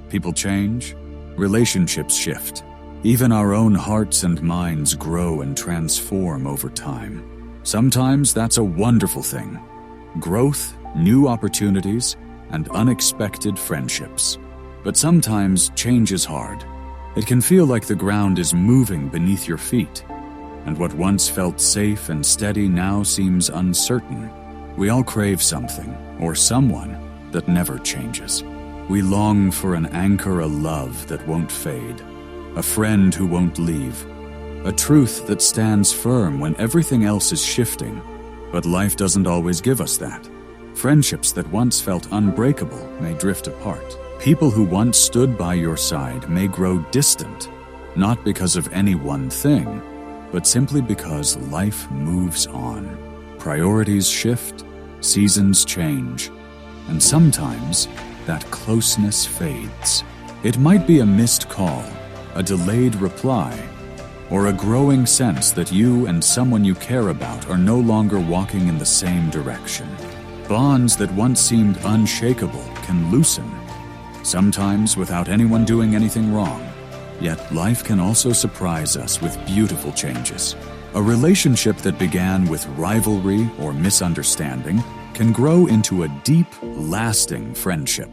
People change, relationships shift. Even our own hearts and minds grow and transform over time. Sometimes that's a wonderful thing. Growth, new opportunities, and unexpected friendships. But sometimes change is hard. It can feel like the ground is moving beneath your feet, and what once felt safe and steady now seems uncertain. We all crave something, or someone, that never changes. We long for an anchor, a love that won't fade, a friend who won't leave, a truth that stands firm when everything else is shifting. But life doesn't always give us that. Friendships that once felt unbreakable may drift apart. People who once stood by your side may grow distant, not because of any one thing, but simply because life moves on. Priorities shift, seasons change, and sometimes that closeness fades. It might be a missed call, a delayed reply, or a growing sense that you and someone you care about are no longer walking in the same direction. Bonds that once seemed unshakable can loosen, sometimes without anyone doing anything wrong. Yet life can also surprise us with beautiful changes. A relationship that began with rivalry or misunderstanding can grow into a deep, lasting friendship.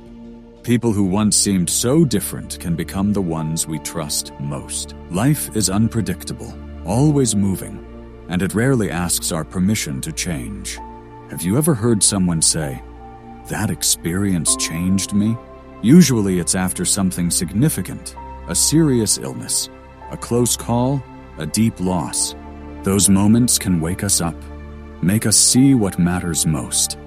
People who once seemed so different can become the ones we trust most. Life is unpredictable, always moving, and it rarely asks our permission to change. Have you ever heard someone say, "That experience changed me"? Usually it's after something significant, a serious illness, a close call, a deep loss. Those moments can wake us up, make us see what matters most,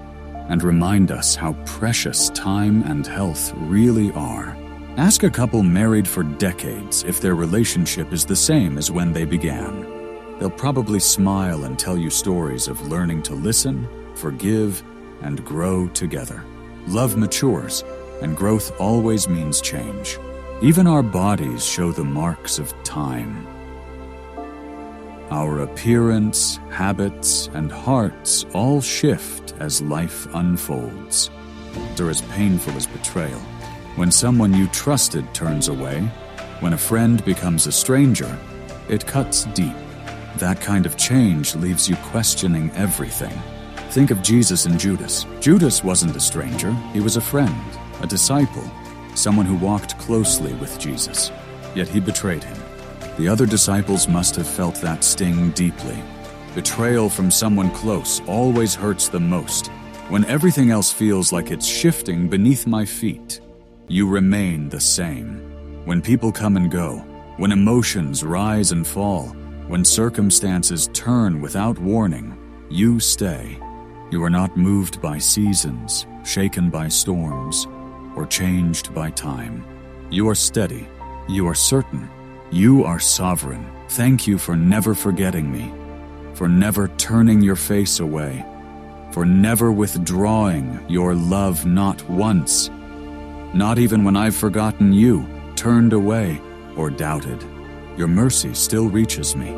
and remind us how precious time and health really are. Ask a couple married for decades if their relationship is the same as when they began. They'll probably smile and tell you stories of learning to listen, forgive, and grow together. Love matures, and growth always means change. Even our bodies show the marks of time. Our appearance, habits, and hearts all shift as life unfolds. They're as painful as betrayal. When someone you trusted turns away, when a friend becomes a stranger, it cuts deep. That kind of change leaves you questioning everything. Think of Jesus and Judas. Judas wasn't a stranger, he was a friend, a disciple, someone who walked closely with Jesus. Yet he betrayed him. The other disciples must have felt that sting deeply. Betrayal from someone close always hurts the most. When everything else feels like it's shifting beneath my feet, you remain the same. When people come and go, when emotions rise and fall, when circumstances turn without warning, you stay. You are not moved by seasons, shaken by storms, or changed by time. You are steady. You are certain. You are sovereign. Thank you for never forgetting me, for never turning your face away, for never withdrawing your love not once, not even when I've forgotten you, turned away, or doubted. Your mercy still reaches me.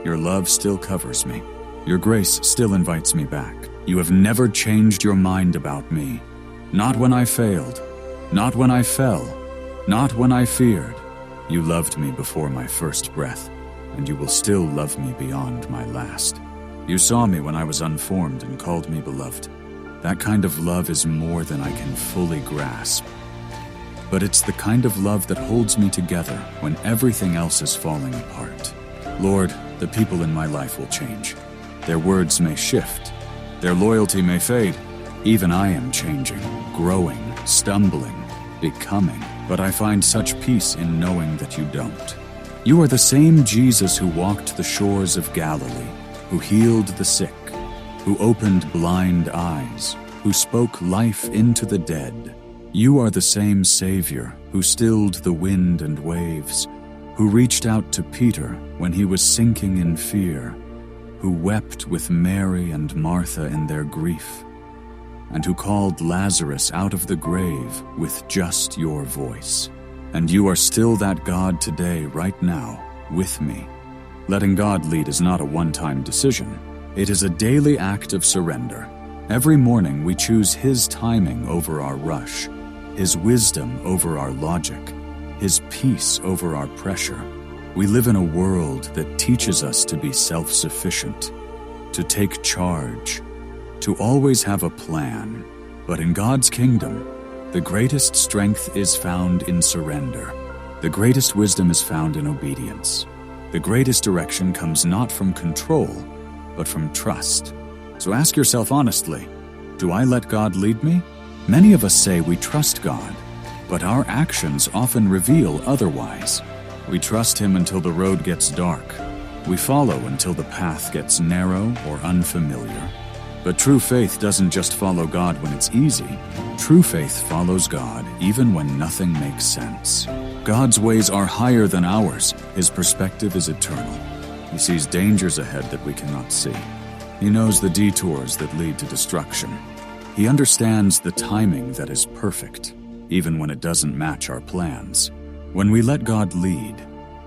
Your love still covers me. Your grace still invites me back. You have never changed your mind about me. Not when I failed, not when I fell, not when I feared. You loved me before my first breath, and you will still love me beyond my last. You saw me when I was unformed and called me beloved. That kind of love is more than I can fully grasp. But it's the kind of love that holds me together when everything else is falling apart. Lord, the people in my life will change. Their words may shift. Their loyalty may fade. Even I am changing, growing, stumbling, becoming. But I find such peace in knowing that you don't. You are the same Jesus who walked the shores of Galilee, who healed the sick, who opened blind eyes, who spoke life into the dead. You are the same Savior who stilled the wind and waves, who reached out to Peter when he was sinking in fear, who wept with Mary and Martha in their grief, and who called Lazarus out of the grave with just your voice. And you are still that God today, right now, with me. Letting God lead is not a one-time decision. It is a daily act of surrender. Every morning we choose His timing over our rush, His wisdom over our logic, His peace over our pressure. We live in a world that teaches us to be self-sufficient, to take charge, to always have a plan. But in God's kingdom, the greatest strength is found in surrender. The greatest wisdom is found in obedience. The greatest direction comes not from control, but from trust. So ask yourself honestly, do I let God lead me? Many of us say we trust God, but our actions often reveal otherwise. We trust Him until the road gets dark. We follow until the path gets narrow or unfamiliar. But true faith doesn't just follow God when it's easy. True faith follows God even when nothing makes sense. God's ways are higher than ours. His perspective is eternal. He sees dangers ahead that we cannot see. He knows the detours that lead to destruction. He understands the timing that is perfect, even when it doesn't match our plans. When we let God lead,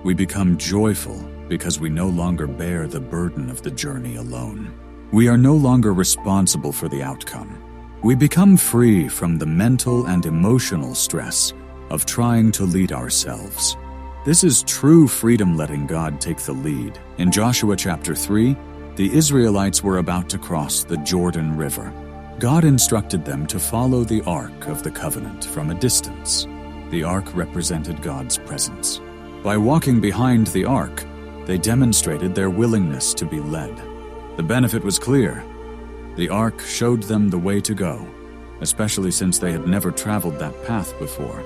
we become joyful because we no longer bear the burden of the journey alone. We are no longer responsible for the outcome. We become free from the mental and emotional stress of trying to lead ourselves. This is true freedom, letting God take the lead. In Joshua chapter 3, the Israelites were about to cross the Jordan River. God instructed them to follow the Ark of the Covenant from a distance. The Ark represented God's presence. By walking behind the Ark, they demonstrated their willingness to be led. The benefit was clear. The Ark showed them the way to go, especially since they had never traveled that path before.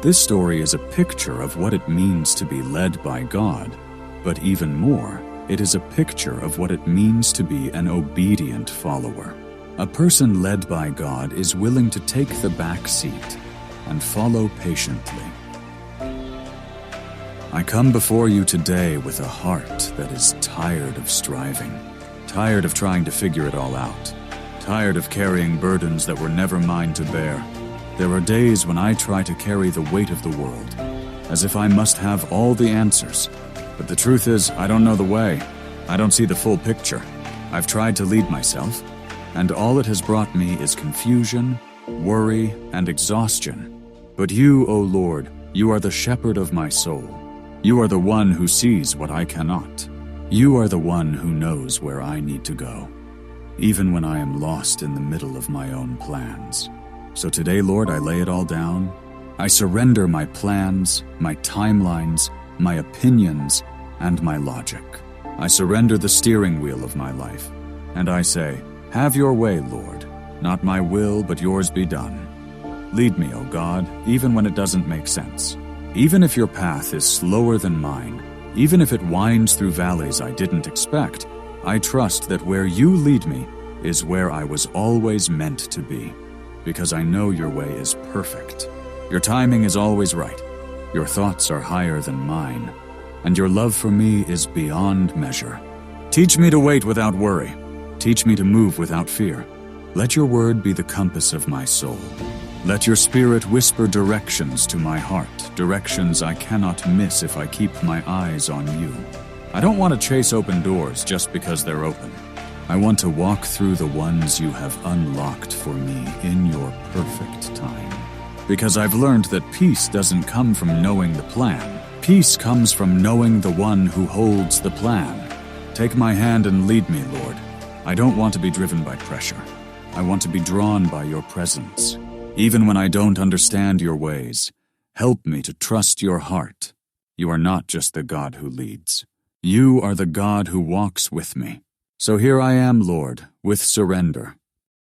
This story is a picture of what it means to be led by God, but even more, it is a picture of what it means to be an obedient follower. A person led by God is willing to take the back seat and follow patiently. I come before you today with a heart that is tired of striving, tired of trying to figure it all out, tired of carrying burdens that were never mine to bear. There are days when I try to carry the weight of the world, as if I must have all the answers. But the truth is, I don't know the way. I don't see the full picture. I've tried to lead myself, and all it has brought me is confusion, worry, and exhaustion. But you, O Lord, you are the shepherd of my soul. You are the one who sees what I cannot. You are the one who knows where I need to go, even when I am lost in the middle of my own plans. So today, Lord, I lay it all down. I surrender my plans, my timelines, my opinions, and my logic. I surrender the steering wheel of my life, and I say, have your way, Lord. Not my will, but yours be done. Lead me, O God, even when it doesn't make sense. Even if your path is slower than mine, even if it winds through valleys I didn't expect, I trust that where you lead me is where I was always meant to be, because I know your way is perfect. Your timing is always right. Your thoughts are higher than mine, and your love for me is beyond measure. Teach me to wait without worry. Teach me to move without fear. Let your word be the compass of my soul. Let your spirit whisper directions to my heart, directions I cannot miss if I keep my eyes on you. I don't want to chase open doors just because they're open. I want to walk through the ones you have unlocked for me in your perfect time. Because I've learned that peace doesn't come from knowing the plan. Peace comes from knowing the one who holds the plan. Take my hand and lead me, Lord. I don't want to be driven by pressure. I want to be drawn by your presence. Even when I don't understand your ways, help me to trust your heart. You are not just the God who leads. You are the God who walks with me. So here I am, Lord, with surrender.